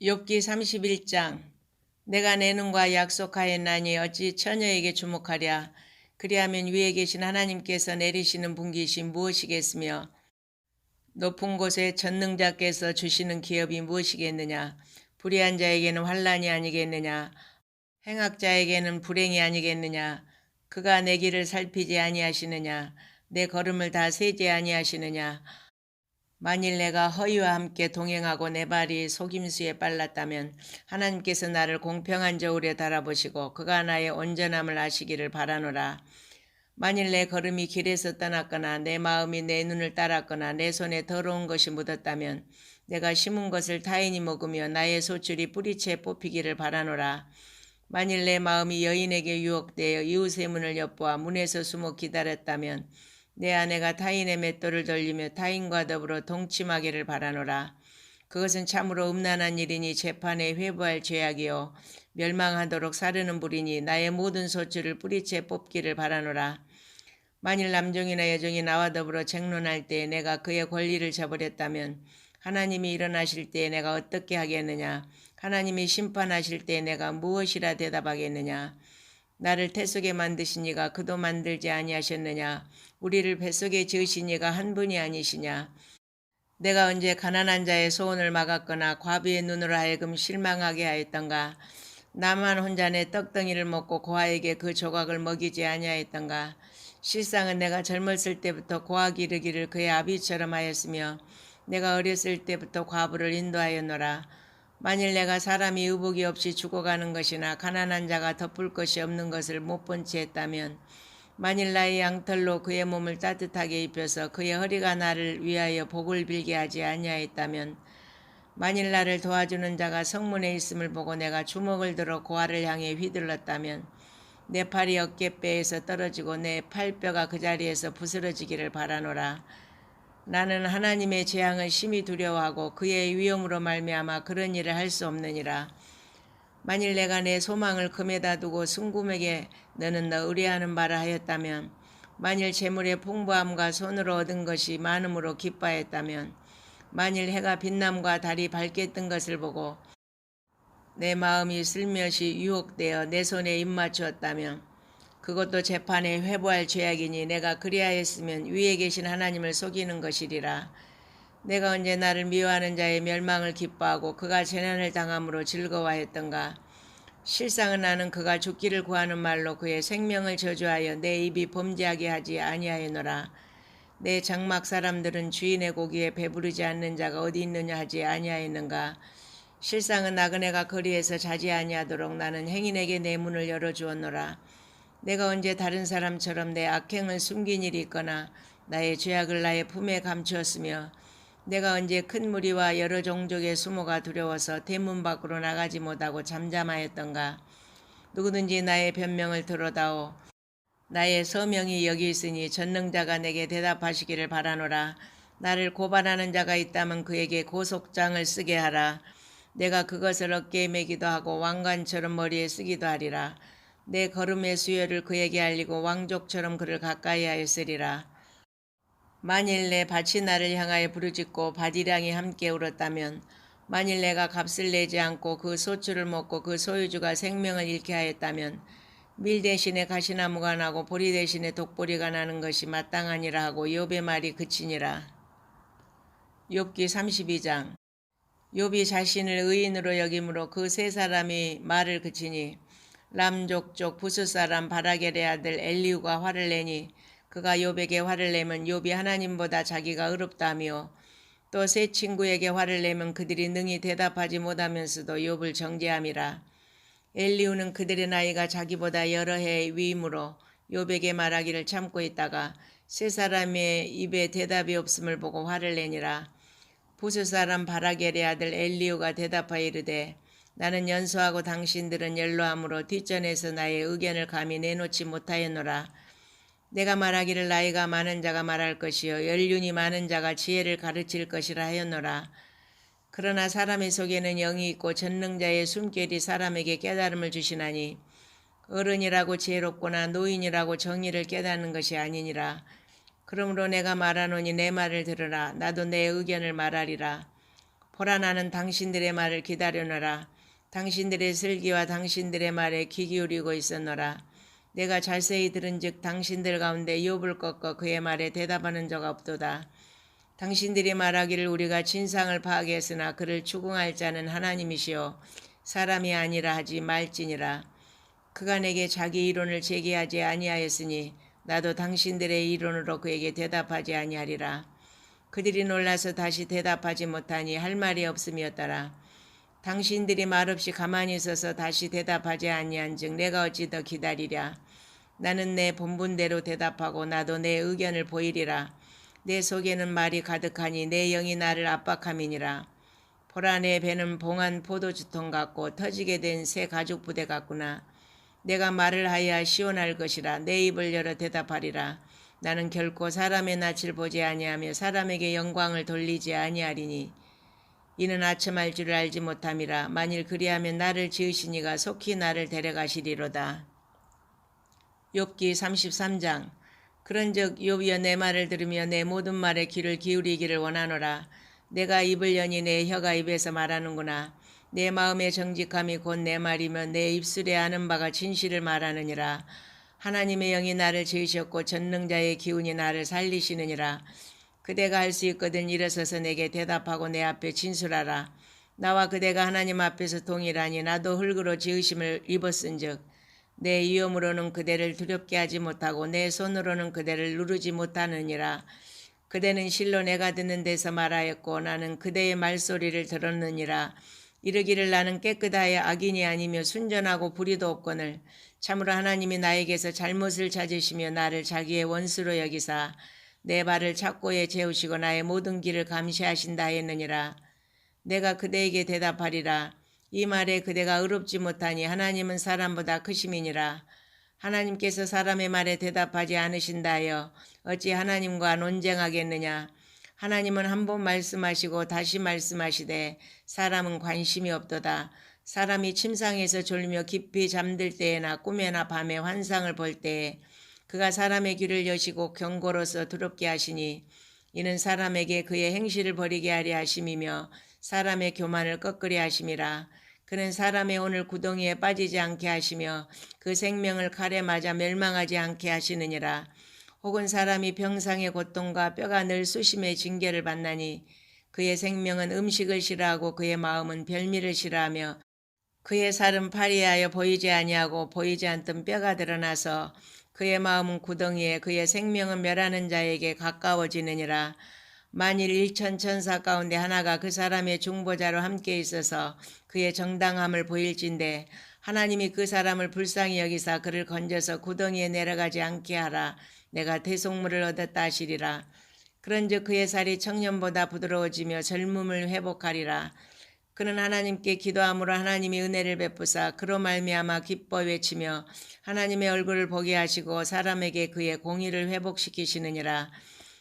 욥기 31장. 내가 내 눈과 약속하였나니 어찌 처녀에게 주목하랴. 그리하면 위에 계신 하나님께서 내리시는 분깃이 무엇이겠으며 높은 곳에 전능자께서 주시는 기업이 무엇이겠느냐. 불의한 자에게는 환난이 아니겠느냐. 행악자에게는 불행이 아니겠느냐. 그가 내 길을 살피지 아니하시느냐. 내 걸음을 다 세지 아니하시느냐. 만일 내가 허위와 함께 동행하고 내 발이 속임수에 빨랐다면 하나님께서 나를 공평한 저울에 달아보시고 그가 나의 온전함을 아시기를 바라노라. 만일 내 걸음이 길에서 떠났거나 내 마음이 내 눈을 따랐거나 내 손에 더러운 것이 묻었다면 내가 심은 것을 타인이 먹으며 나의 소출이 뿌리채 뽑히기를 바라노라. 만일 내 마음이 여인에게 유혹되어 이웃의 문을 엿보아 문에서 숨어 기다렸다면 내 아내가 타인의 맷돌을 돌리며 타인과 더불어 동침하기를 바라노라. 그것은 참으로 음란한 일이니 재판에 회부할 죄악이요 멸망하도록 사르는 불이니 나의 모든 소출을 뿌리채 뽑기를 바라노라. 만일 남종이나 여종이 나와 더불어 쟁론할 때에 내가 그의 권리를 저버렸다면 하나님이 일어나실 때에 내가 어떻게 하겠느냐. 하나님이 심판하실 때에 내가 무엇이라 대답하겠느냐. 나를 태속에 만드신 이가 그도 만들지 아니하셨느냐. 우리를 뱃속에 지으신 이가 한 분이 아니시냐. 내가 언제 가난한 자의 소원을 막았거나 과부의 눈으로 하여금 실망하게 하였던가. 나만 혼자 내 떡덩이를 먹고 고아에게 그 조각을 먹이지 아니하였던가. 실상은 내가 젊었을 때부터 고아 기르기를 그의 아비처럼 하였으며 내가 어렸을 때부터 과부를 인도하였노라. 만일 내가 사람이 의복이 없이 죽어가는 것이나 가난한 자가 덮을 것이 없는 것을 못 본 채 했다면 만일 나의 양털로 그의 몸을 따뜻하게 입혀서 그의 허리가 나를 위하여 복을 빌게 하지 아니하였다면 만일 나를 도와주는 자가 성문에 있음을 보고 내가 주먹을 들어 고아를 향해 휘둘렀다면 내 팔이 어깨뼈에서 떨어지고 내 팔뼈가 그 자리에서 부스러지기를 바라노라. 나는 하나님의 재앙을 심히 두려워하고 그의 위엄으로 말미암아 그런 일을 할 수 없느니라. 만일 내가 내 소망을 금에다 두고 순금에게 너는 너 의뢰하는 바라 하였다면 만일 재물의 풍부함과 손으로 얻은 것이 많음으로 기뻐했다면 만일 해가 빛남과 달이 밝게 뜬 것을 보고 내 마음이 슬며시 유혹되어 내 손에 입맞추었다면 그것도 재판에 회부할 죄악이니 내가 그리하였으면 위에 계신 하나님을 속이는 것이리라. 내가 언제 나를 미워하는 자의 멸망을 기뻐하고 그가 재난을 당함으로 즐거워하였던가. 실상은 나는 그가 죽기를 구하는 말로 그의 생명을 저주하여 내 입이 범죄하게 하지 아니하였노라. 내 장막 사람들은 주인의 고기에 배부르지 않는 자가 어디 있느냐 하지 아니하였는가. 실상은 나그네가 거리에서 자지 아니하도록 나는 행인에게 내 문을 열어주었노라. 내가 언제 다른 사람처럼 내 악행을 숨긴 일이 있거나 나의 죄악을 나의 품에 감추었으며 내가 언제 큰 무리와 여러 종족의 수모가 두려워서 대문 밖으로 나가지 못하고 잠잠하였던가. 누구든지 나의 변명을 들어다오. 나의 서명이 여기 있으니 전능자가 내게 대답하시기를 바라노라. 나를 고발하는 자가 있다면 그에게 고속장을 쓰게 하라. 내가 그것을 어깨에 매기도 하고 왕관처럼 머리에 쓰기도 하리라. 내 걸음의 수요를 그에게 알리고 왕족처럼 그를 가까이 하였으리라. 만일 내 밭이 나를 향하여 부르짖고 밭이랑이 함께 울었다면 만일 내가 값을 내지 않고 그 소출을 먹고 그 소유주가 생명을 잃게 하였다면 밀 대신에 가시나무가 나고 보리 대신에 독보리가 나는 것이 마땅하니라 하고 욥의 말이 그치니라. 욥기 32장. 욥이 자신을 의인으로 여김으로 그 세 사람이 말을 그치니 람족족 부스 사람 바라겔의 아들 엘리후가 화를 내니 그가 욥에게 화를 내면 욥이 하나님보다 자기가 의롭다며 또 세 친구에게 화를 내면 그들이 능히 대답하지 못하면서도 욥을 정죄함이라. 엘리후는 그들의 나이가 자기보다 여러 해의 위임으로 욥에게 말하기를 참고 있다가 세 사람의 입에 대답이 없음을 보고 화를 내니라. 부스 사람 바라겔의 아들 엘리후가 대답하여 이르되 나는 연소하고 당신들은 연로함으로 뒷전에서 나의 의견을 감히 내놓지 못하였노라. 내가 말하기를 나이가 많은 자가 말할 것이요 연륜이 많은 자가 지혜를 가르칠 것이라 하였노라. 그러나 사람의 속에는 영이 있고 전능자의 숨결이 사람에게 깨달음을 주시나니 어른이라고 지혜롭거나 노인이라고 정의를 깨닫는 것이 아니니라. 그러므로 내가 말하노니 내 말을 들으라. 나도 내 의견을 말하리라. 보라 나는 당신들의 말을 기다려노라. 당신들의 슬기와 당신들의 말에 귀 기울이고 있었노라. 내가 자세히 들은즉 당신들 가운데 욥을 꺾어 그의 말에 대답하는 자가 없도다. 당신들이 말하기를 우리가 진상을 파악했으나 그를 추궁할 자는 하나님이시요 사람이 아니라 하지 말지니라. 그가 내게 자기 이론을 제기하지 아니하였으니 나도 당신들의 이론으로 그에게 대답하지 아니하리라. 그들이 놀라서 다시 대답하지 못하니 할 말이 없음이었더라. 당신들이 말없이 가만히 있어서 다시 대답하지 아니한즉 내가 어찌 더 기다리랴. 나는 내 본분대로 대답하고 나도 내 의견을 보이리라. 내 속에는 말이 가득하니 내 영이 나를 압박함이니라. 보라 내 배는 봉한 포도주통 같고 터지게 된 새 가죽 부대 같구나. 내가 말을 하여야 시원할 것이라. 내 입을 열어 대답하리라. 나는 결코 사람의 낯을 보지 아니하며 사람에게 영광을 돌리지 아니하리니 이는 아첨할 줄을 알지 못함이라. 만일 그리하면 나를 지으신 이가 속히 나를 데려가시리로다. 욥기 33장. 그런즉 욥이여 내 말을 들으며 내 모든 말에 귀를 기울이기를 원하노라. 내가 입을 여니 내 혀가 입에서 말하는구나. 내 마음의 정직함이 곧 내 말이며 내 입술에 아는 바가 진실을 말하느니라. 하나님의 영이 나를 지으셨고 전능자의 기운이 나를 살리시느니라. 그대가 할 수 있거든 일어서서 내게 대답하고 내 앞에 진술하라. 나와 그대가 하나님 앞에서 동일하니 나도 흙으로 지으심을 입었은즉 내 위엄으로는 그대를 두렵게 하지 못하고 내 손으로는 그대를 누르지 못하느니라. 그대는 실로 내가 듣는 데서 말하였고 나는 그대의 말소리를 들었느니라. 이르기를 나는 깨끗하여 악인이 아니며 순전하고 불의도 없거늘 참으로 하나님이 나에게서 잘못을 찾으시며 나를 자기의 원수로 여기사 내 발을 착고에 재우시고 나의 모든 길을 감시하신다 했느니라. 내가 그대에게 대답하리라. 이 말에 그대가 의롭지 못하니 하나님은 사람보다 크심이니라. 하나님께서 사람의 말에 대답하지 않으신다 하여 어찌 하나님과 논쟁하겠느냐. 하나님은 한 번 말씀하시고 다시 말씀하시되 사람은 관심이 없도다. 사람이 침상에서 졸며 깊이 잠들 때에나 꿈에나 밤에 환상을 볼 때에 그가 사람의 귀를 여시고 경고로서 두렵게 하시니 이는 사람에게 그의 행실을 버리게 하려 하심이며 사람의 교만을 꺾으려 하심이라. 그는 사람의 오늘 구덩이에 빠지지 않게 하시며 그 생명을 칼에 맞아 멸망하지 않게 하시느니라. 혹은 사람이 병상의 고통과 뼈가 늘 수심의 징계를 받나니 그의 생명은 음식을 싫어하고 그의 마음은 별미를 싫어하며 그의 살은 파리하여 보이지 아니하고 보이지 않던 뼈가 드러나서 그의 마음은 구덩이에 그의 생명은 멸하는 자에게 가까워지느니라. 만일 1,000천사 가운데 하나가 그 사람의 중보자로 함께 있어서 그의 정당함을 보일진대 하나님이 그 사람을 불쌍히 여기사 그를 건져서 구덩이에 내려가지 않게 하라. 내가 대속물을 얻었다 하시리라. 그런즉 그의 살이 청년보다 부드러워지며 젊음을 회복하리라. 그는 하나님께 기도함으로 하나님이 은혜를 베푸사 그로 말미암아 기뻐 외치며 하나님의 얼굴을 보게 하시고 사람에게 그의 공의를 회복시키시느니라.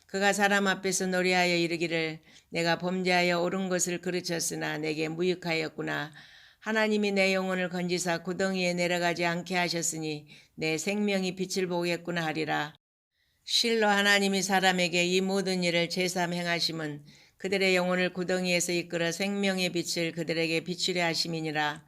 그가 사람 앞에서 노래하여 이르기를 내가 범죄하여 옳은 것을 그르쳤으나 내게 무익하였구나. 하나님이 내 영혼을 건지사 구덩이에 내려가지 않게 하셨으니 내 생명이 빛을 보겠구나 하리라. 실로 하나님이 사람에게 이 모든 일을 제삼 행하심은 그들의 영혼을 구덩이에서 이끌어 생명의 빛을 그들에게 비추려 하심이니라.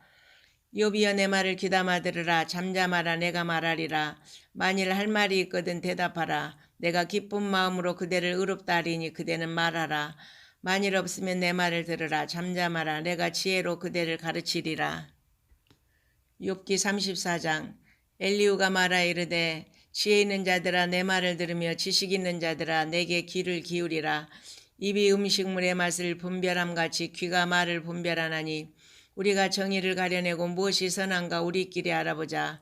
욥이여 내 말을 귀담아 들으라. 잠잠하라. 내가 말하리라. 만일 할 말이 있거든 대답하라. 내가 기쁜 마음으로 그대를 의롭다 하리니 그대는 말하라. 만일 없으면 내 말을 들으라. 잠잠하라. 내가 지혜로 그대를 가르치리라. 욥기 34장. 엘리후가 말하 이르되 지혜 있는 자들아 내 말을 들으며 지식 있는 자들아 내게 귀를 기울이라. 입이 음식물의 맛을 분별함같이 귀가 말을 분별하나니 우리가 정의를 가려내고 무엇이 선한가 우리끼리 알아보자.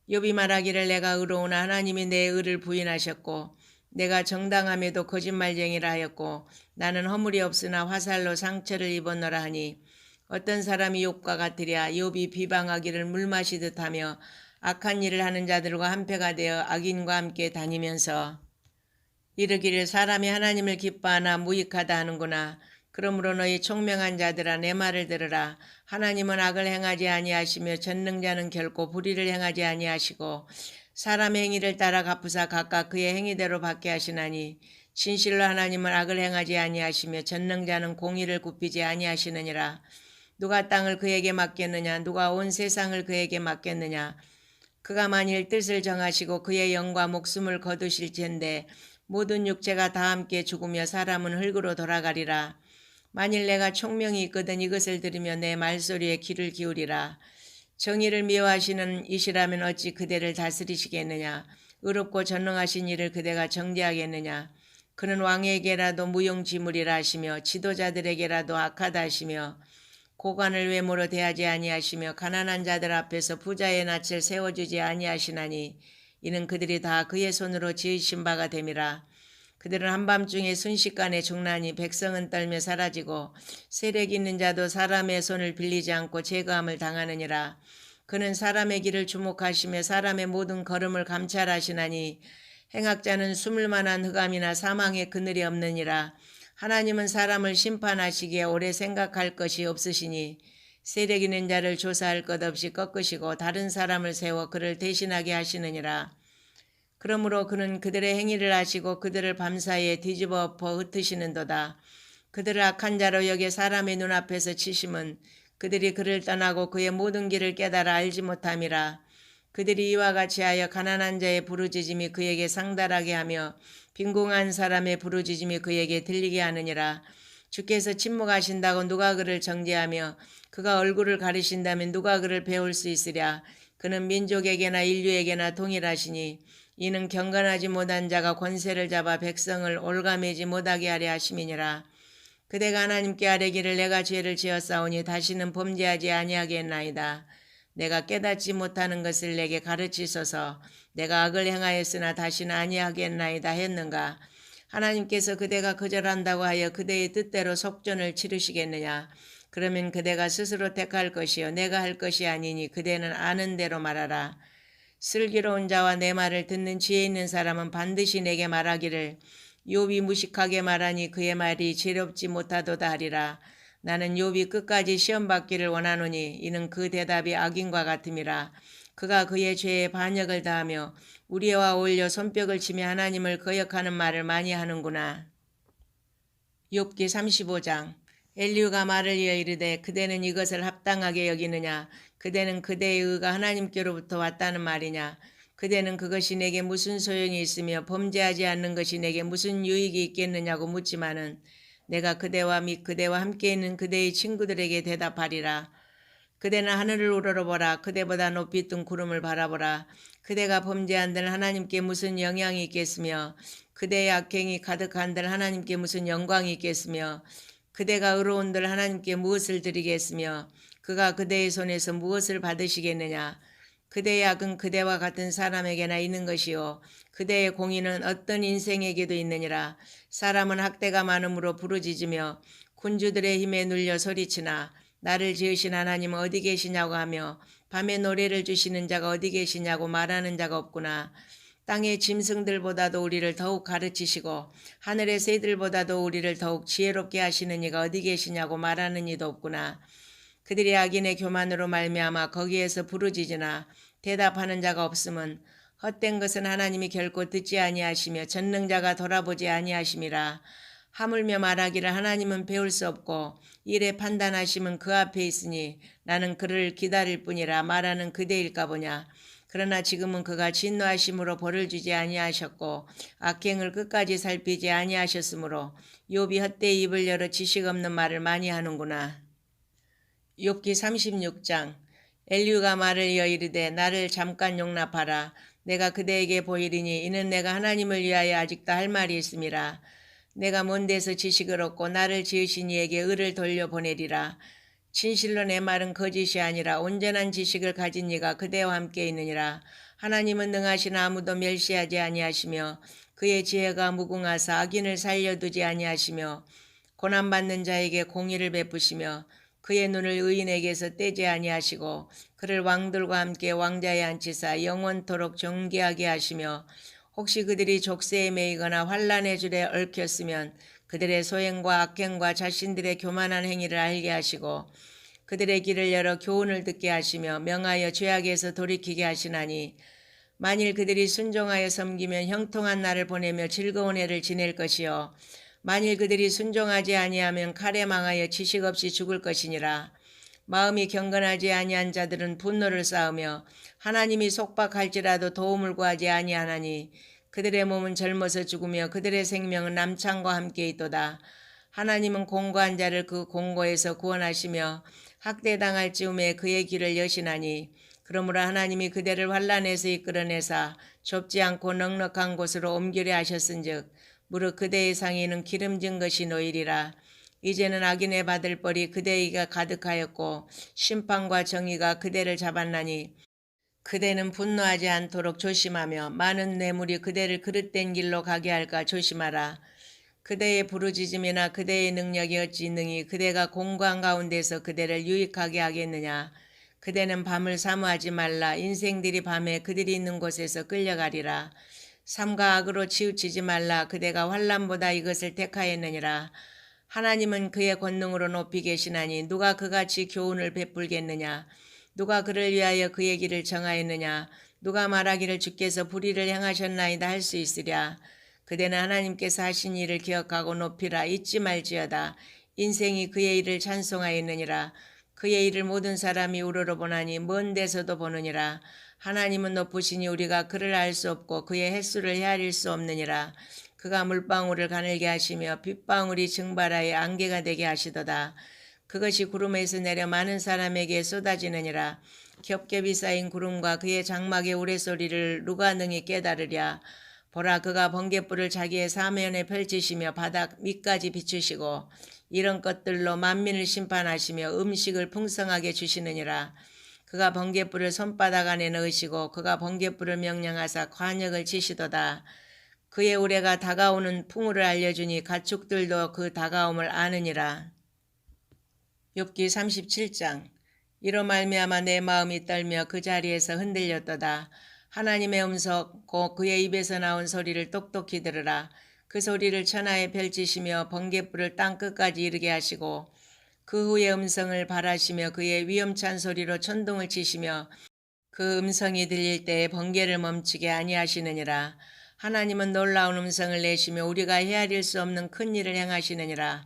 욥이 말하기를 내가 의로우나 하나님이 내 의를 부인하셨고 내가 정당함에도 거짓말쟁이라 하였고 나는 허물이 없으나 화살로 상처를 입었노라 하니 어떤 사람이 욥과 같으랴. 욥이 비방하기를 물 마시듯 하며 악한 일을 하는 자들과 한패가 되어 악인과 함께 다니면서 이르기를 사람이 하나님을 기뻐하나 무익하다 하는구나. 그러므로 너희 총명한 자들아 내 말을 들으라. 하나님은 악을 행하지 아니하시며 전능자는 결코 불의를 행하지 아니하시고 사람의 행위를 따라 갚으사 각각 그의 행위대로 받게 하시나니 진실로 하나님은 악을 행하지 아니하시며 전능자는 공의를 굽히지 아니하시느니라. 누가 땅을 그에게 맡겼느냐? 누가 온 세상을 그에게 맡겼느냐? 그가 만일 뜻을 정하시고 그의 영과 목숨을 거두실 텐데 모든 육체가 다 함께 죽으며 사람은 흙으로 돌아가리라. 만일 내가 총명이 있거든 이것을 들으며 내 말소리에 귀를 기울이라. 정의를 미워하시는 이시라면 어찌 그대를 다스리시겠느냐? 의롭고 전능하신 이를 그대가 정죄하겠느냐? 그는 왕에게라도 무용지물이라 하시며 지도자들에게라도 악하다 하시며 고관을 외모로 대하지 아니하시며 가난한 자들 앞에서 부자의 낯을 세워주지 아니하시나니 이는 그들이 다 그의 손으로 지으신 바가 됨이라. 그들은 한밤중에 순식간에 죽나니 백성은 떨며 사라지고 세력 있는 자도 사람의 손을 빌리지 않고 제거함을 당하느니라. 그는 사람의 길을 주목하시며 사람의 모든 걸음을 감찰하시나니 행악자는 숨을 만한 흑암이나 사망의 그늘이 없느니라. 하나님은 사람을 심판하시기에 오래 생각할 것이 없으시니 세력 있는 자를 조사할 것 없이 꺾으시고 다른 사람을 세워 그를 대신하게 하시느니라. 그러므로 그는 그들의 행위를 아시고 그들을 밤사이에 뒤집어 엎어 흩으시는도다. 그들을 악한 자로 여겨 사람의 눈앞에서 치심은 그들이 그를 떠나고 그의 모든 길을 깨달아 알지 못함이라. 그들이 이와 같이 하여 가난한 자의 부르짖음이 그에게 상달하게 하며 빈궁한 사람의 부르짖음이 그에게 들리게 하느니라. 주께서 침묵하신다고 누가 그를 정죄하며 그가 얼굴을 가리신다면 누가 그를 배울 수 있으랴. 그는 민족에게나 인류에게나 동일하시니 이는 경건하지 못한 자가 권세를 잡아 백성을 올가매지 못하게 하려 하심이니라. 그대가 하나님께 아뢰기를 내가 죄를 지었사오니 다시는 범죄하지 아니하겠나이다. 내가 깨닫지 못하는 것을 내게 가르치소서. 내가 악을 행하였으나 다시는 아니하겠나이다 했는가. 하나님께서 그대가 거절한다고 하여 그대의 뜻대로 속전을 치르시겠느냐. 그러면 그대가 스스로 택할 것이요 내가 할 것이 아니니 그대는 아는 대로 말하라. 슬기로운 자와 내 말을 듣는 지혜 있는 사람은 반드시 내게 말하기를 욥이 무식하게 말하니 그의 말이 지혜롭지 못하도다 하리라. 나는 욥이 끝까지 시험받기를 원하노니 이는 그 대답이 악인과 같음이라. 그가 그의 죄에 반역을 다하며 우리와 어울려 손뼉을 치며 하나님을 거역하는 말을 많이 하는구나. 욥기 35장. 엘리후가 말을 이어 이르되 그대는 이것을 합당하게 여기느냐. 그대는 그대의 의가 하나님께로부터 왔다는 말이냐. 그대는 그것이 내게 무슨 소용이 있으며 범죄하지 않는 것이 내게 무슨 유익이 있겠느냐고 묻지만은 내가 그대와 및 그대와 함께 있는 그대의 친구들에게 대답하리라. 그대는 하늘을 우러러보라. 그대보다 높이 뜬 구름을 바라보라. 그대가 범죄한들 하나님께 무슨 영향이 있겠으며 그대의 악행이 가득한들 하나님께 무슨 영광이 있겠으며 그대가 의로운들 하나님께 무엇을 드리겠으며 그가 그대의 손에서 무엇을 받으시겠느냐. 그대의 악은 그대와 같은 사람에게나 있는 것이요 그대의 공의는 어떤 인생에게도 있느니라. 사람은 학대가 많음으로 부르짖으며 군주들의 힘에 눌려 소리치나 나를 지으신 하나님은 어디 계시냐고 하며 밤에 노래를 주시는 자가 어디 계시냐고 말하는 자가 없구나. 땅의 짐승들보다도 우리를 더욱 가르치시고 하늘의 새들보다도 우리를 더욱 지혜롭게 하시는 이가 어디 계시냐고 말하는 이도 없구나. 그들이 악인의 교만으로 말미암아 거기에서 부르짖으나 대답하는 자가 없음은 헛된 것은 하나님이 결코 듣지 아니하시며 전능자가 돌아보지 아니하심이라. 하물며 말하기를 하나님은 배울 수 없고 일에 판단하심은 그 앞에 있으니 나는 그를 기다릴 뿐이라 말하는 그대일까 보냐. 그러나 지금은 그가 진노하심으로 벌을 주지 아니하셨고 악행을 끝까지 살피지 아니하셨으므로 욥이 헛되이 입을 열어 지식 없는 말을 많이 하는구나. 욥기 36장. 엘리후가 말을 이어 이르되 나를 잠깐 용납하라. 내가 그대에게 보이리니 이는 내가 하나님을 위하여 아직도 할 말이 있음이라. 내가 먼 데서 지식을 얻고 나를 지으신 이에게 의를 돌려보내리라. 진실로 내 말은 거짓이 아니라 온전한 지식을 가진 이가 그대와 함께 있느니라. 하나님은 능하시나 아무도 멸시하지 아니하시며 그의 지혜가 무궁하사 악인을 살려두지 아니하시며 고난받는 자에게 공의를 베푸시며 그의 눈을 의인에게서 떼지 아니하시고 그를 왕들과 함께 왕자에 앉히사 영원토록 존귀하게 하시며 혹시 그들이 족쇄에 매이거나 환난의 줄에 얽혔으면 그들의 소행과 악행과 자신들의 교만한 행위를 알게 하시고 그들의 길을 열어 교훈을 듣게 하시며 명하여 죄악에서 돌이키게 하시나니 만일 그들이 순종하여 섬기면 형통한 날을 보내며 즐거운 해를 지낼 것이요 만일 그들이 순종하지 아니하면 칼에 망하여 지식 없이 죽을 것이니라. 마음이 경건하지 아니한 자들은 분노를 쌓으며 하나님이 속박할지라도 도움을 구하지 아니하나니 그들의 몸은 젊어서 죽으며 그들의 생명은 남창과 함께 있도다. 하나님은 공고한 자를 그 공고에서 구원하시며 학대당할 즈음에 그의 길을 여시나니 그러므로 하나님이 그대를 환난에서 이끌어내사 좁지 않고 넉넉한 곳으로 옮기려 하셨은즉 무릇 그대의 상의는 기름진 것이 놓이리라. 이제는 악인의 받을 벌이 그대에게 가득하였고 심판과 정의가 그대를 잡았나니 그대는 분노하지 않도록 조심하며 많은 뇌물이 그대를 그릇된 길로 가게 할까 조심하라. 그대의 부르짖음이나 그대의 능력이 어찌 능히 그대가 공고한 가운데서 그대를 유익하게 하겠느냐. 그대는 밤을 사모하지 말라. 인생들이 밤에 그들이 있는 곳에서 끌려가리라. 삼가 악으로 치우치지 말라. 그대가 환난보다 이것을 택하였느니라. 하나님은 그의 권능으로 높이 계시나니 누가 그같이 교훈을 베풀겠느냐. 누가 그를 위하여 그의 길을 정하였느냐. 누가 말하기를 주께서 불의를 행하셨나이다 할 수 있으랴. 그대는 하나님께서 하신 일을 기억하고 높이라. 잊지 말지어다. 인생이 그의 일을 찬송하였느니라. 그의 일을 모든 사람이 우러러보나니 먼 데서도 보느니라. 하나님은 높으시니 우리가 그를 알 수 없고 그의 횟수를 헤아릴 수 없느니라. 그가 물방울을 가늘게 하시며 빗방울이 증발하여 안개가 되게 하시도다. 그것이 구름에서 내려 많은 사람에게 쏟아지느니라. 겹겹이 쌓인 구름과 그의 장막의 우레소리를 누가 능히 깨달으랴. 보라, 그가 번갯불을 자기의 사면에 펼치시며 바닥 밑까지 비추시고 이런 것들로 만민을 심판하시며 음식을 풍성하게 주시느니라. 그가 번갯불을 손바닥 안에 넣으시고 그가 번갯불을 명령하사 관역을 치시도다. 그의 우레가 다가오는 풍우를 알려주니 가축들도 그 다가옴을 아느니라. 욥기 37장. 이로 말미암아 내 마음이 떨며 그 자리에서 흔들렸도다. 하나님의 음성 곧 그의 입에서 나온 소리를 똑똑히 들으라. 그 소리를 천하에 펼치시며 번갯불을 땅끝까지 이르게 하시고 그 후에 음성을 발하시며 그의 위엄찬 소리로 천둥을 치시며 그 음성이 들릴 때에 번개를 멈추게 아니하시느니라. 하나님은 놀라운 음성을 내시며 우리가 헤아릴 수 없는 큰 일을 행하시느니라.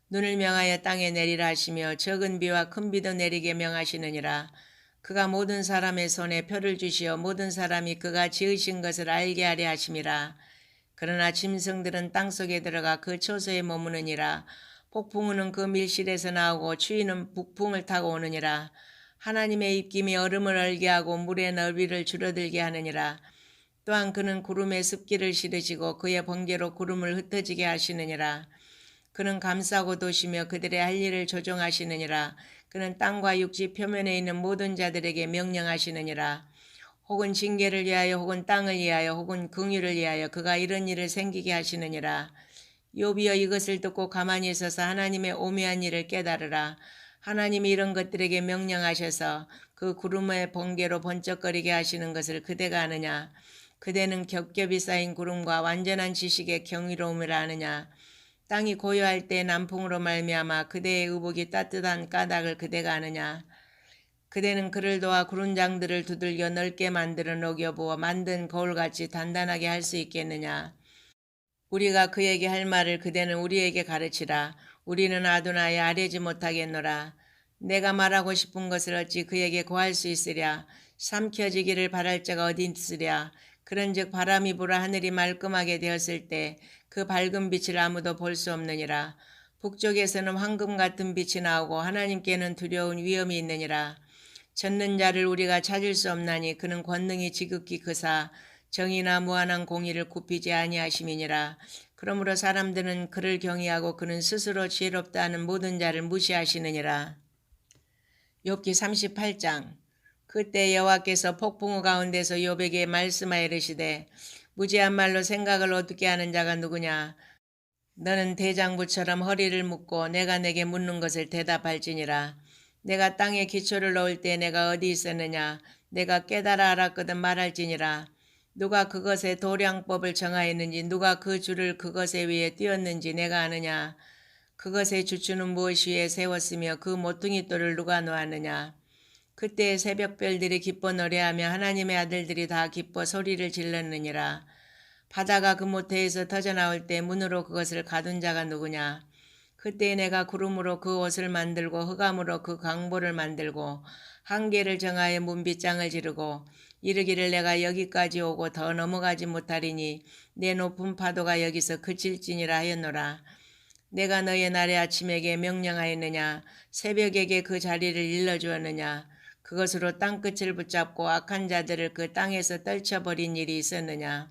눈을 명하여 땅에 내리라 하시며 적은 비와 큰 비도 내리게 명하시느니라. 그가 모든 사람의 손에 표를 주시어 모든 사람이 그가 지으신 것을 알게 하려 하심이라. 그러나 짐승들은 땅속에 들어가 그 초소에 머무느니라. 폭풍우는 그 밀실에서 나오고 추위는 북풍을 타고 오느니라. 하나님의 입김이 얼음을 얼게 하고 물의 넓이를 줄어들게 하느니라. 또한 그는 구름에 습기를 실으시고 그의 번개로 구름을 흩어지게 하시느니라. 그는 감싸고 도시며 그들의 할 일을 조종하시느니라. 그는 땅과 육지 표면에 있는 모든 자들에게 명령하시느니라. 혹은 징계를 위하여 혹은 땅을 위하여 혹은 긍휼을 위하여 그가 이런 일을 생기게 하시느니라. 욥이여, 이것을 듣고 가만히 있어서 하나님의 오묘한 일을 깨달으라. 하나님이 이런 것들에게 명령하셔서 그 구름의 번개로 번쩍거리게 하시는 것을 그대가 아느냐. 그대는 겹겹이 쌓인 구름과 완전한 지식의 경이로움을 아느냐. 땅이 고요할 때 남풍으로 말미암아 그대의 의복이 따뜻한 까닭을 그대가 아느냐. 그대는 그를 도와 구름장들을 두들겨 넓게 만들어 녹여부어 만든 거울같이 단단하게 할 수 있겠느냐. 우리가 그에게 할 말을 그대는 우리에게 가르치라. 우리는 아도나에 아뢰지 못하겠노라. 내가 말하고 싶은 것을 어찌 그에게 고할 수 있으랴. 삼켜지기를 바랄 자가 어디 있으랴. 그런즉 바람이 불어 하늘이 말끔하게 되었을 때 그 밝은 빛을 아무도 볼 수 없느니라. 북쪽에서는 황금 같은 빛이 나오고 하나님께는 두려운 위엄이 있느니라. 젖는 자를 우리가 찾을 수 없나니 그는 권능이 지극히 크사 정의나 무한한 공의를 굽히지 아니하심이니라. 그러므로 사람들은 그를 경외하고 그는 스스로 지혜롭다 하는 모든 자를 무시하시느니라. 욥기 38장. 그때 여호와께서 폭풍우 가운데서 욥에게 말씀하여 이르시되 무지한 말로 생각을 어둡게 하는 자가 누구냐. 너는 대장부처럼 허리를 묶고 내가 내게 묻는 것을 대답할지니라. 내가 땅에 기초를 놓을 때 내가 어디 있었느냐. 내가 깨달아 알았거든 말할지니라. 누가 그것의 도량법을 정하였는지 누가 그 줄을 그것에 위에 띄었는지 내가 아느냐. 그것의 주추는 무엇 위에 세웠으며 그 모퉁이 돌을 누가 놓았느냐. 그때 새벽별들이 기뻐 노래하며 하나님의 아들들이 다 기뻐 소리를 질렀느니라. 바다가 그 모태에서 터져나올 때 문으로 그것을 가둔 자가 누구냐. 그때 내가 구름으로 그 옷을 만들고 흑암으로 그 강보를 만들고 한계를 정하여 문빗장을 지르고 이르기를 내가 여기까지 오고 더 넘어가지 못하리니 내 높은 파도가 여기서 그칠지니라 하였노라. 내가 너의 날의 아침에게 명령하였느냐. 새벽에게 그 자리를 일러주었느냐. 그것으로 땅끝을 붙잡고 악한 자들을 그 땅에서 떨쳐버린 일이 있었느냐.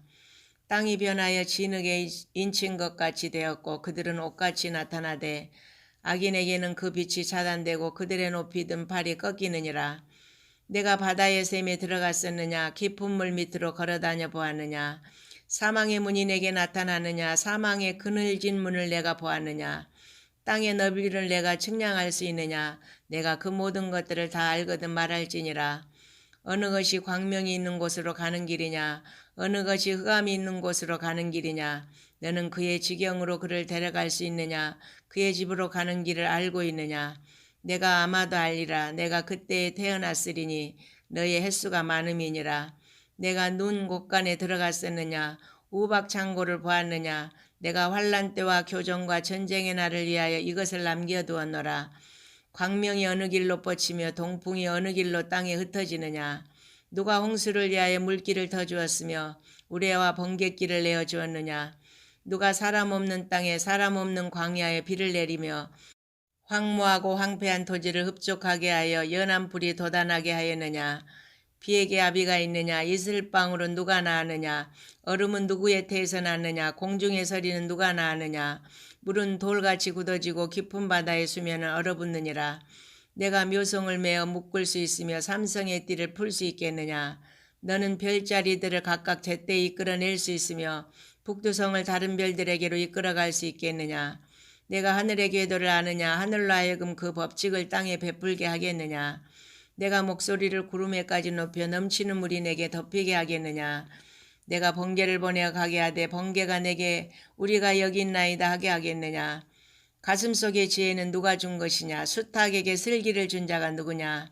땅이 변하여 진흙에 인친 것 같이 되었고 그들은 옷같이 나타나되 악인에게는 그 빛이 차단되고 그들의 높이 든 팔이 꺾이느니라. 내가 바다의 샘에 들어갔었느냐. 깊은 물 밑으로 걸어다녀 보았느냐. 사망의 문이 내게 나타나느냐. 사망의 그늘진 문을 내가 보았느냐. 땅의 너비를 내가 측량할 수 있느냐. 내가 그 모든 것들을 다 알거든 말할지니라. 어느 것이 광명이 있는 곳으로 가는 길이냐. 어느 것이 흑암이 있는 곳으로 가는 길이냐. 너는 그의 지경으로 그를 데려갈 수 있느냐. 그의 집으로 가는 길을 알고 있느냐. 내가 아마도 알리라. 내가 그때에 태어났으리니 너의 횟수가 많음이니라. 내가 눈 곳간에 들어갔었느냐. 우박 창고를 보았느냐. 내가 환란 때와 교정과 전쟁의 날을 위하여 이것을 남겨두었노라. 광명이 어느 길로 뻗치며 동풍이 어느 길로 땅에 흩어지느냐. 누가 홍수를 위하여 물길을 터주었으며 우레와 번갯길을 내어주었느냐. 누가 사람 없는 땅에 사람 없는 광야에 비를 내리며 황무하고 황폐한 토지를 흡족하게 하여 연한 불이 돋아나게 하였느냐. 비에게 아비가 있느냐. 이슬방울은 누가 낳았느냐. 얼음은 누구의 태에서 났느냐. 공중의 서리는 누가 낳았느냐. 물은 돌같이 굳어지고 깊은 바다의 수면은 얼어붙느니라. 내가 묘성을 메어 묶을 수 있으며 삼성의 띠를 풀 수 있겠느냐. 너는 별자리들을 각각 제때 이끌어낼 수 있으며 북두성을 다른 별들에게로 이끌어갈 수 있겠느냐. 내가 하늘의 궤도를 아느냐. 하늘로 하여금 그 법칙을 땅에 베풀게 하겠느냐. 내가 목소리를 구름에까지 높여 넘치는 물이 내게 덮이게 하겠느냐. 내가 번개를 보내어 가게 하되 번개가 내게 우리가 여기 있나이다 하게 하겠느냐. 가슴속의 지혜는 누가 준 것이냐. 수탉에게 슬기를 준 자가 누구냐.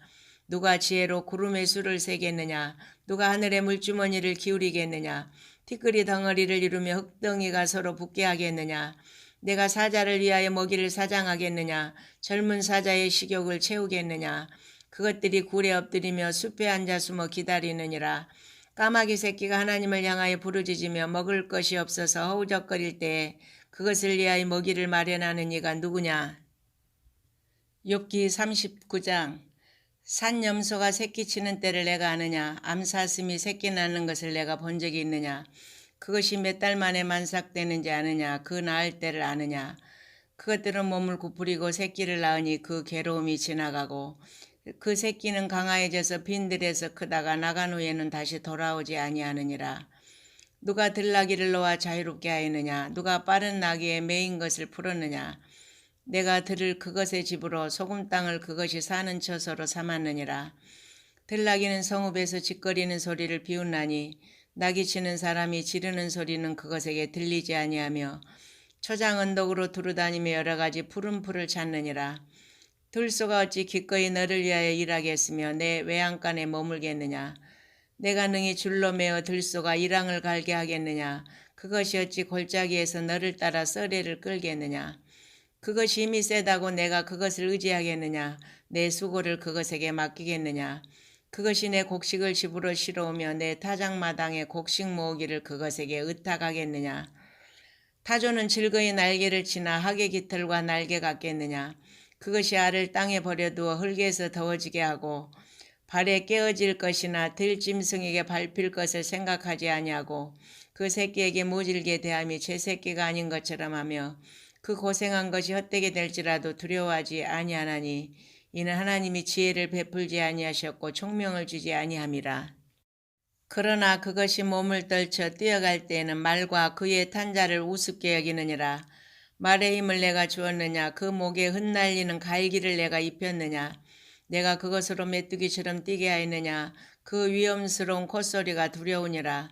누가 지혜로 구름의 수를 세겠느냐. 누가 하늘의 물주머니를 기울이겠느냐. 티끌이 덩어리를 이루며 흙덩이가 서로 붙게 하겠느냐. 내가 사자를 위하여 먹이를 사장하겠느냐. 젊은 사자의 식욕을 채우겠느냐. 그것들이 굴에 엎드리며 숲에 앉아 숨어 기다리느니라. 까마귀 새끼가 하나님을 향하여 부르짖으며 먹을 것이 없어서 허우적거릴 때에 그것을 위하여 먹이를 마련하는 이가 누구냐. 욥기 39장. 산염소가 새끼치는 때를 내가 아느냐. 암사슴이 새끼 낳는 것을 내가 본 적이 있느냐. 그것이 몇 달 만에 만삭되는지 아느냐. 그 낳을 때를 아느냐. 그것들은 몸을 구부리고 새끼를 낳으니 그 괴로움이 지나가고 그 새끼는 강화해져서 빈들에서 크다가 나간 후에는 다시 돌아오지 아니하느니라. 누가 들나귀를 놓아 자유롭게 하였느냐. 누가 빠른 나귀에 매인 것을 풀었느냐. 내가 들을 그것의 집으로 소금 땅을 그것이 사는 처소로 삼았느니라. 들나귀는 성읍에서 짓거리는 소리를 비웃나니 나귀 치는 사람이 지르는 소리는 그것에게 들리지 아니하며 초장 언덕으로 두루다니며 여러 가지 푸른 풀을 찾느니라. 들소가 어찌 기꺼이 너를 위하여 일하겠으며 내 외양간에 머물겠느냐. 내가 능히 줄로 매어 들소가 이랑을 갈게 하겠느냐. 그것이 어찌 골짜기에서 너를 따라 썰애를 끌겠느냐. 그것이 힘이 세다고 내가 그것을 의지하겠느냐. 내 수고를 그것에게 맡기겠느냐. 그것이 내 곡식을 집으로 실어오며 내 타작마당에 곡식 모으기를 그것에게 의탁하겠느냐. 타조는 즐거이 날개를 치나 학의 깃털과 날개 같겠느냐. 그것이 알을 땅에 버려두어 흙에서 더워지게 하고 발에 깨어질 것이나 들짐승에게 밟힐 것을 생각하지 아니하고 그 새끼에게 모질게 대함이 제 새끼가 아닌 것처럼 하며 그 고생한 것이 헛되게 될지라도 두려워하지 아니하나니 이는 하나님이 지혜를 베풀지 아니하셨고 총명을 주지 아니함이라. 그러나 그것이 몸을 떨쳐 뛰어갈 때에는 말과 그의 탄 자를 우습게 여기느니라. 말의 힘을 내가 주었느냐. 그 목에 흩날리는 갈기를 내가 입혔느냐. 내가 그것으로 메뚜기처럼 뛰게 하였느냐. 그 위험스러운 콧소리가 두려우니라.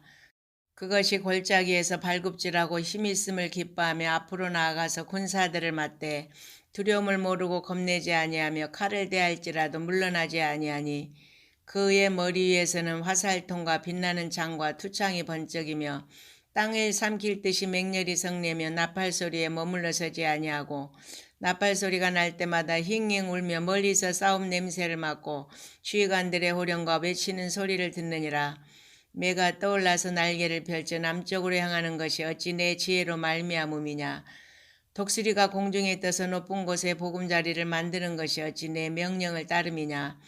그것이 골짜기에서 발굽질하고 힘있음을 기뻐하며 앞으로 나아가서 군사들을 맞대 두려움을 모르고 겁내지 아니하며 칼을 대할지라도 물러나지 아니하니 그의 머리 위에서는 화살통과 빛나는 창과 투창이 번쩍이며 땅을 삼킬 듯이 맹렬히 성내며 나팔 소리에 머물러 서지 아니하고 나팔 소리가 날 때마다 힝힝 울며 멀리서 싸움 냄새를 맡고 주의관들의 호령과 외치는 소리를 듣느니라. 매가 떠올라서 날개를 펼쳐 남쪽으로 향하는 것이 어찌 내 지혜로 말미암음이냐. 독수리가 공중에 떠서 높은 곳에 보금자리를 만드는 것이 어찌 내 명령을 따름이냐.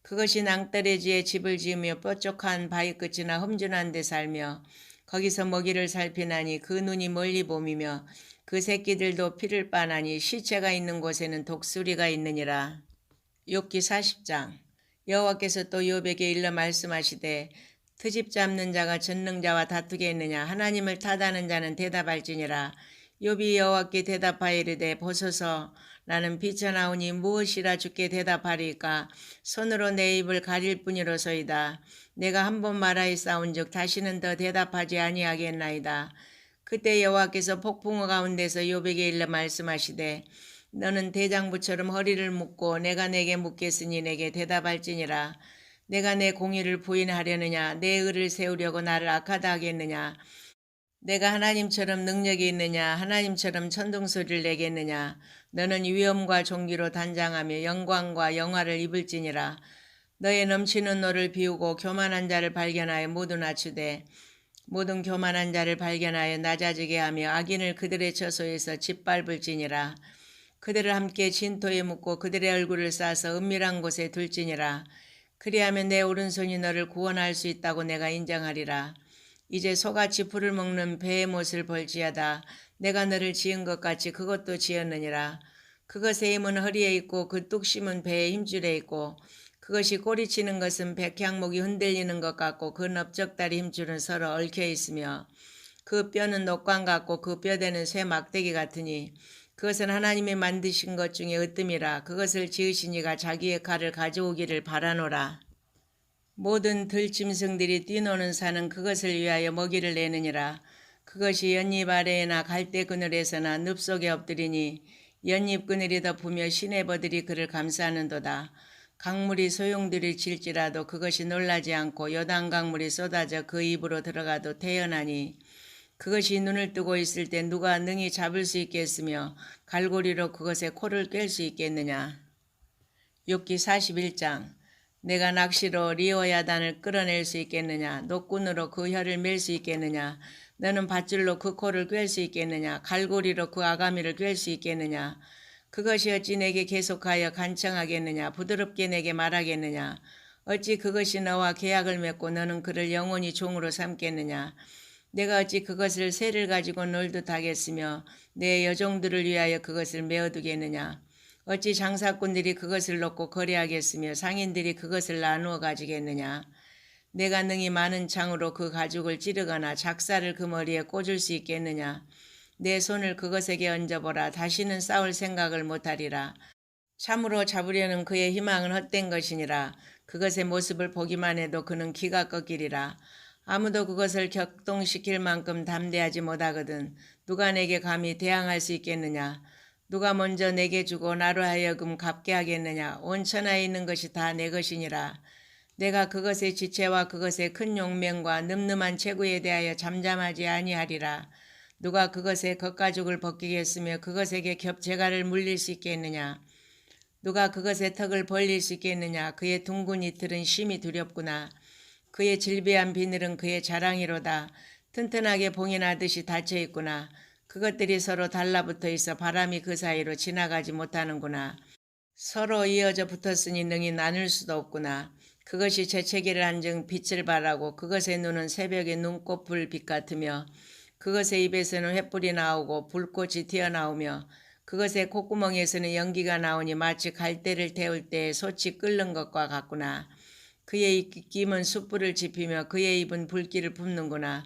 그것이 낭떠러지에 집을 지으며 뾰족한 바위 끝이나 험준한 데 살며 거기서 먹이를 살피나니 그 눈이 멀리 봄이며 그 새끼들도 피를 빠나니 시체가 있는 곳에는 독수리가 있느니라. 욥기 40장. 여호와께서 또 욥에게 일러 말씀하시되 트집 잡는 자가 전능자와 다투겠느냐. 하나님을 탓하는 자는 대답할지니라. 욥이 여호와께 대답하여 이르되 보소서 나는 비쳐나오니 무엇이라 주께 대답하리까. 손으로 내 입을 가릴 뿐이로소이다. 내가 한 번 말하였사온즉 다시는 더 대답하지 아니하겠나이다. 그때 여호와께서 폭풍우 가운데서 욥에게 일러 말씀하시되 너는 대장부처럼 허리를 묶고 내가 내게 묻겠으니 내게 대답할지니라. 내가 내 공의를 부인하려느냐. 내 의를 세우려고 나를 악하다 하겠느냐. 내가 하나님처럼 능력이 있느냐. 하나님처럼 천둥소리를 내겠느냐. 너는 위엄과 존귀로 단장하며 영광과 영화를 입을지니라. 너의 넘치는 노를 비우고 교만한 자를 발견하여 모두 낮추되 모든 교만한 자를 발견하여 낮아지게 하며 악인을 그들의 처소에서 짓밟을지니라. 그들을 함께 진토에 묻고 그들의 얼굴을 싸서 은밀한 곳에 둘지니라. 그리하면 내 오른손이 너를 구원할 수 있다고 내가 인정하리라. 이제 소같이 풀을 먹는 배의 못을 볼지어다. 내가 너를 지은 것 같이 그것도 지었느니라. 그것의 힘은 허리에 있고 그 뚝심은 배의 힘줄에 있고 그것이 꼬리치는 것은 백향목이 흔들리는 것 같고 그 넓적다리 힘줄은 서로 얽혀 있으며 그 뼈는 녹관 같고 그 뼈대는 쇠 막대기 같으니 그것은 하나님이 만드신 것 중에 으뜸이라. 그것을 지으신 이가 자기의 칼을 가져오기를 바라노라. 모든 들짐승들이 뛰노는 산은 그것을 위하여 먹이를 내느니라. 그것이 연잎 아래에나 갈대 그늘에서나 늪 속에 엎드리니 연잎 그늘이 덮으며 시내버들이 그를 감싸는도다. 강물이 소용돌이 칠지라도 그것이 놀라지 않고 요단 강물이 쏟아져 그 입으로 들어가도 태연하니 그것이 눈을 뜨고 있을 때 누가 능히 잡을 수 있겠으며 갈고리로 그것의 코를 꿰 수 있겠느냐. 욥기 41장. 내가 낚시로 리오야단을 끌어낼 수 있겠느냐. 노끈으로 그 혀를 맬 수 있겠느냐. 너는 밧줄로 그 코를 꿰 수 있겠느냐. 갈고리로 그 아가미를 꿰 수 있겠느냐. 그것이 어찌 내게 계속하여 간청하겠느냐. 부드럽게 내게 말하겠느냐. 어찌 그것이 너와 계약을 맺고 너는 그를 영원히 종으로 삼겠느냐. 내가 어찌 그것을 새를 가지고 놀듯 하겠으며 내 여종들을 위하여 그것을 메어두겠느냐. 어찌 장사꾼들이 그것을 놓고 거래하겠으며 상인들이 그것을 나누어 가지겠느냐. 내가 능히 많은 창으로 그 가죽을 찌르거나 작사를 그 머리에 꽂을 수 있겠느냐. 내 손을 그것에게 얹어보라. 다시는 싸울 생각을 못하리라. 참으로 잡으려는 그의 희망은 헛된 것이니라. 그것의 모습을 보기만 해도 그는 기가 꺾이리라. 아무도 그것을 격동시킬 만큼 담대하지 못하거든 누가 내게 감히 대항할 수 있겠느냐. 누가 먼저 내게 주고 나로 하여금 갚게 하겠느냐. 온 천하에 있는 것이 다 내 것이니라. 내가 그것의 지체와 그것의 큰 용맹과 늠름한 체구에 대하여 잠잠하지 아니하리라. 누가 그것의 겉가죽을 벗기겠으며 그것에게 겹재갈을 물릴 수 있겠느냐. 누가 그것의 턱을 벌릴 수 있겠느냐. 그의 둥근 이틀은 심히 두렵구나. 그의 질비한 비늘은 그의 자랑이로다. 튼튼하게 봉인하듯이 닫혀있구나. 그것들이 서로 달라붙어 있어 바람이 그 사이로 지나가지 못하는구나. 서로 이어져 붙었으니 능히 나눌 수도 없구나. 그것이 재채기를 한즉 빛을 발하고 그것의 눈은 새벽의 눈꽃불 빛 같으며 그것의 입에서는 횃불이 나오고 불꽃이 튀어나오며 그것의 콧구멍에서는 연기가 나오니 마치 갈대를 태울 때 솥이 끓는 것과 같구나. 그의 입김은 숯불을 지피며 그의 입은 불길을 뿜는구나.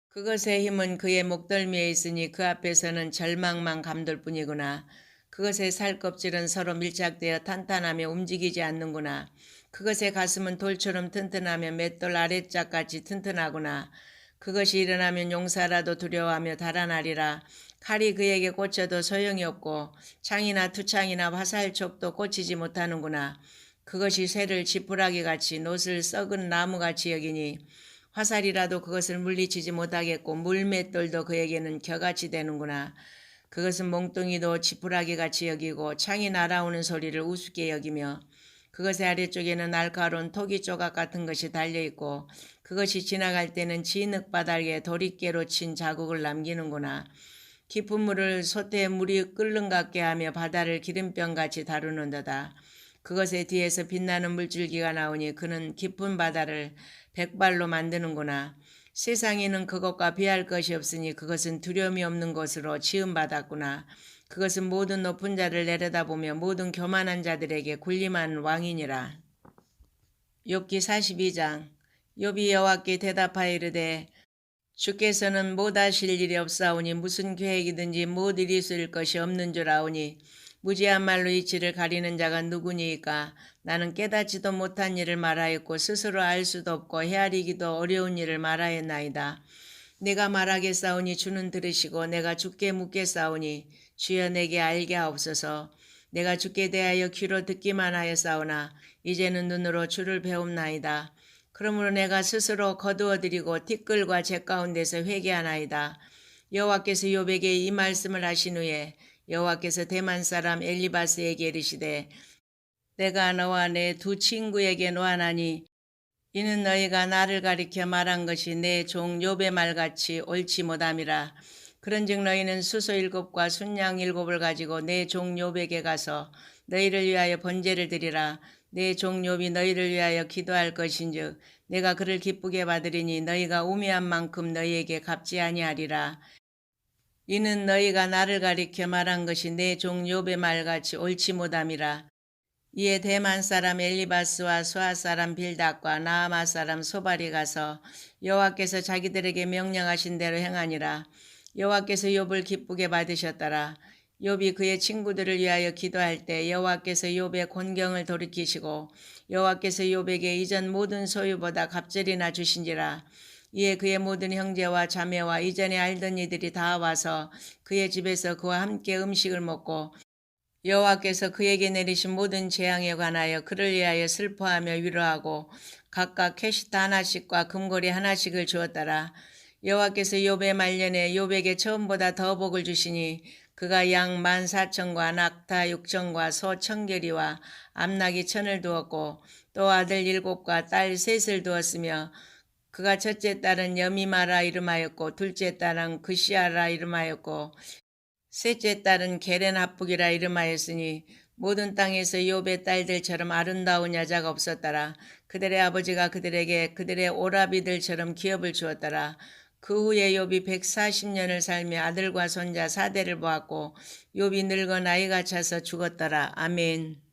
그것의 힘은 그의 목덜미에 있으니 그 앞에서는 절망만 감돌 뿐이구나. 그것의 살껍질은 서로 밀착되어 탄탄하며 움직이지 않는구나. 그것의 가슴은 돌처럼 튼튼하며 맷돌 아랫짝같이 튼튼하구나. 그것이 일어나면 용사라도 두려워하며 달아나리라. 칼이 그에게 꽂혀도 소용이 없고 창이나 투창이나 화살촉도 꽂히지 못하는구나. 그것이 쇠를 지푸라기같이 노슬 썩은 나무같이 여기니 화살이라도 그것을 물리치지 못하겠고 물맷돌도 그에게는 겨같이 되는구나. 그것은 몽둥이도 지푸라기같이 여기고 창이 날아오는 소리를 우습게 여기며 그것의 아래쪽에는 날카로운 토기 조각 같은 것이 달려있고 그것이 지나갈 때는 진흙 바닥에 도리깨로 친 자국을 남기는구나. 깊은 물을 솥에 물이 끓는 같게 하며 바다를 기름병같이 다루는도다. 그것의 뒤에서 빛나는 물줄기가 나오니 그는 깊은 바다를 백발로 만드는구나. 세상에는 그것과 비할 것이 없으니 그것은 두려움이 없는 곳으로 지음받았구나. 그것은 모든 높은 자를 내려다보며 모든 교만한 자들에게 군림한 왕이니라. 욥기 42장. 욥이 여호와께 대답하여 이르되 주께서는 못하실 일이 없사오니 무슨 계획이든지 못 이루실 것이 없는 줄 아오니 무지한 말로 이치를 가리는 자가 누구니이까. 나는 깨닫지도 못한 일을 말하였고 스스로 알 수도 없고 헤아리기도 어려운 일을 말하였나이다. 내가 말하겠사오니 주는 들으시고 내가 주께 묻겠사오니 주여 내게 알게 하옵소서. 내가 주께 대하여 귀로 듣기만 하였사오나 이제는 눈으로 주를 배움나이다. 그러므로 내가 스스로 거두어드리고 티끌과 재 가운데서 회개하나이다. 여호와께서 욥에게 이 말씀을 하신 후에 여호와께서 대만 사람 엘리바스에게 이르시되 내가 너와 내 두 친구에게 노하나니 이는 너희가 나를 가리켜 말한 것이 내 종 욥의 말같이 옳지 못함이라. 그런즉 너희는 수소 7과 순양 7을 가지고 내 종 욥에게 가서 너희를 위하여 번제를 드리라. 내 종 욥이 너희를 위하여 기도할 것인즉 내가 그를 기쁘게 받으리니 너희가 우매한 만큼 너희에게 갚지 아니하리라. 이는 너희가 나를 가리켜 말한 것이 내 종 욥의 말같이 옳지 못함이라. 이에 대만 사람 엘리바스와 수아 사람 빌닷과 나아마 사람 소발이 가서 여호와께서 자기들에게 명령하신 대로 행하니라. 여호와께서 욥을 기쁘게 받으셨더라. 욥이 그의 친구들을 위하여 기도할 때 여호와께서 욥의 곤경을 돌이키시고 여호와께서 욥에게 이전 모든 소유보다 갑절이나 주신지라. 이에 그의 모든 형제와 자매와 이전에 알던 이들이 다 와서 그의 집에서 그와 함께 음식을 먹고 여호와께서 그에게 내리신 모든 재앙에 관하여 그를 위하여 슬퍼하며 위로하고 각각 캐시트 하나씩과 금고리 하나씩을 주었더라. 여호와께서 욥의 말년에 욥에게 처음보다 더 복을 주시니 그가 양 14,000과 낙타 6,000과 소 1,000계리와 암나귀 1,000을 두었고 또 아들 7과 딸 3을 두었으며 그가 첫째 딸은 여미마라 이름하였고 둘째 딸은 그시아라 이름하였고 셋째 딸은 게렌하북이라 이름하였으니 모든 땅에서 욥의 딸들처럼 아름다운 여자가 없었더라. 그들의 아버지가 그들에게 그들의 오라비들처럼 기업을 주었더라. 그 후에 욥이 140년을 살며 아들과 손자 4대를 보았고 욥이 늙어 나이가 차서 죽었더라. 아멘.